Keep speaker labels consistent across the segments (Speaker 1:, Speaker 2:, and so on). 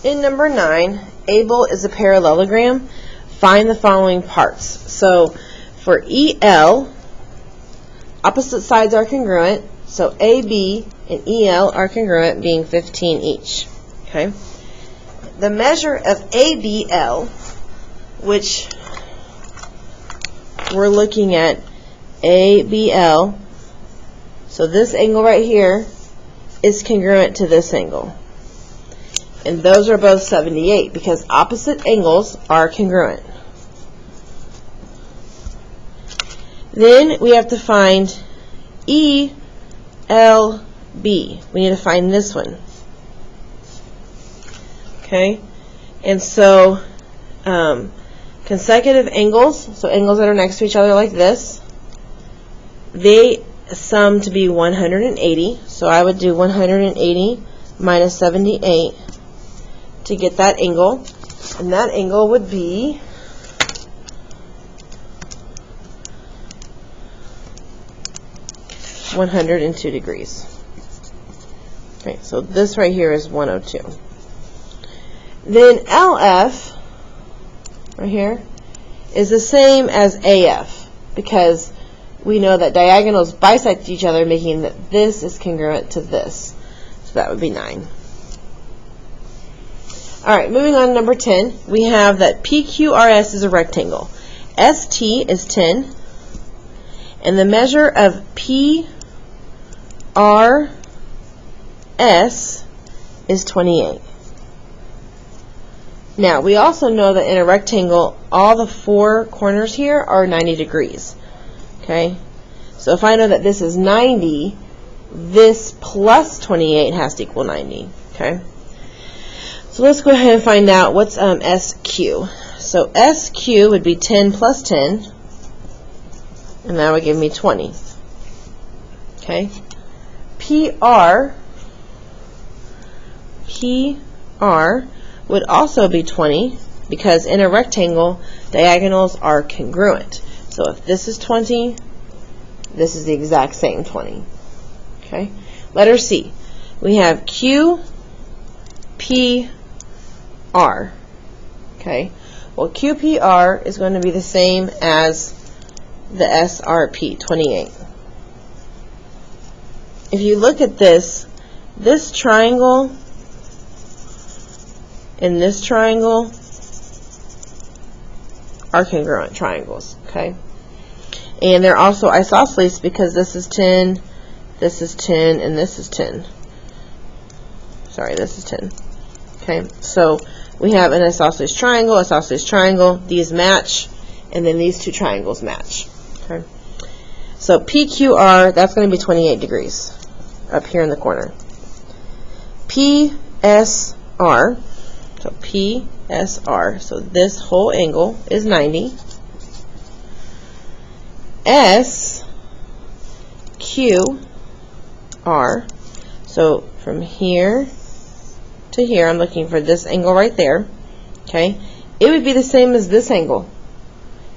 Speaker 1: In number 9, able is a parallelogram. Find the following parts. So for EL, opposite sides are congruent. So AB and EL are congruent, being 15 each. Okay. The measure of ABL, which we're looking at ABL, so this angle right here is congruent to this angle. And those are both 78 because opposite angles are congruent. Then we have to find ELB. We need to find this one. Okay? And so consecutive angles, so angles that are next to each other like this, they sum to be 180. So I would do 180 minus 78 to get that angle. And that angle would be 102 degrees. Okay, so this right here is 102. Then LF, right here, is the same as AF because we know that diagonals bisect each other, making that this is congruent to this. So that would be 9. Alright, moving on to number 10, we have that PQRS is a rectangle. ST is 10, and the measure of PRS is 28. Now, we also know that in a rectangle, all the 4 corners here are 90 degrees. Okay? So if I know that this is 90, this plus 28 has to equal 90. Okay? So let's go ahead and find out what's SQ. So SQ would be 10 plus 10, and that would give me 20. Okay? PR would also be 20 because in a rectangle, diagonals are congruent. So if this is 20, this is the exact same 20. Okay? Letter C. We have QPR. Okay? Well, QPR is going to be the same as the SRP, 28. If you look at this triangle and this triangle are congruent triangles, okay? And they're also isosceles because this is 10, this is 10, and this is 10. Sorry, this is 10. Okay, so we have an isosceles triangle, these match, and then these two triangles match. Okay, so PQR, that's going to be 28 degrees up here in the corner. PSR, so PSR, so this whole angle is 90. SQR, so from here to here, I'm looking for this angle right there. Okay, it would be the same as this angle.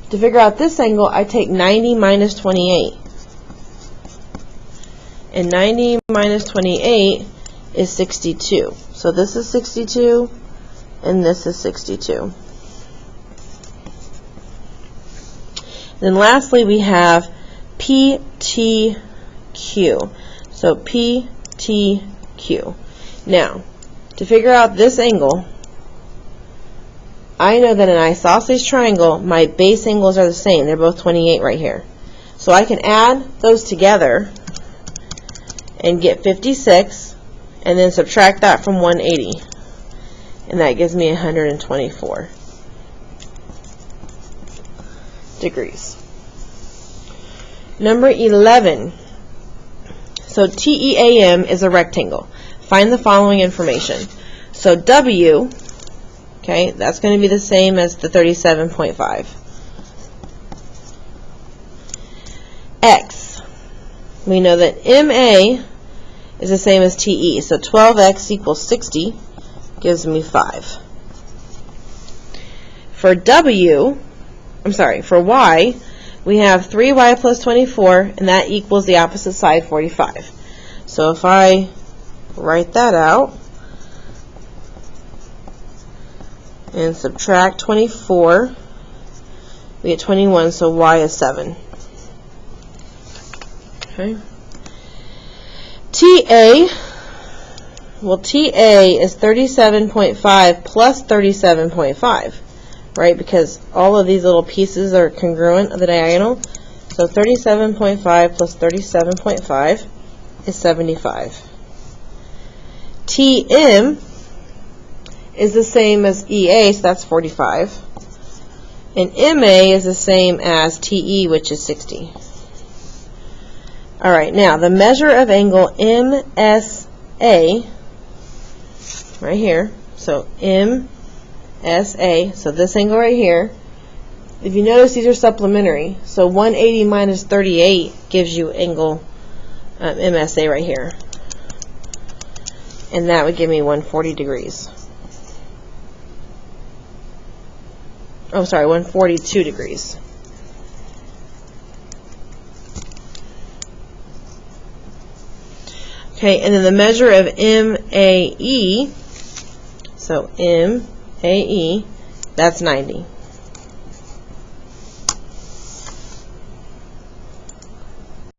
Speaker 1: To figure out this angle, I take 90 minus 28. And 90 minus 28 is 62. So this is 62, and this is 62. Then lastly, we have PTQ. So PTQ. Now, to figure out this angle, I know that in an isosceles triangle, my base angles are the same. They're both 28 right here. So I can add those together and get 56, and then subtract that from 180. And that gives me 124 degrees. Number 11. So TEAM is a rectangle. Find the following information. So W, okay, that's going to be the same as the 37.5. X, we know that MA is the same as TE. So 12x equals 60 gives me 5. For for Y, we have 3y plus 24, and that equals the opposite side, 45. So if I write that out, and subtract 24, we get 21, so y is 7. Okay. TA, well, TA is 37.5 plus 37.5, right? Because all of these little pieces are congruent of the diagonal. So 37.5 plus 37.5 is 75. TM is the same as EA, so that's 45. And MA is the same as TE, which is 60. All right, now the measure of angle MSA, right here, so MSA, so this angle right here, if you notice these are supplementary, so 180 minus 38 gives you angle MSA right here. And that would give me 140 degrees. Oh, sorry, 142 degrees. Okay, and then the measure of MAE, so MAE, that's 90.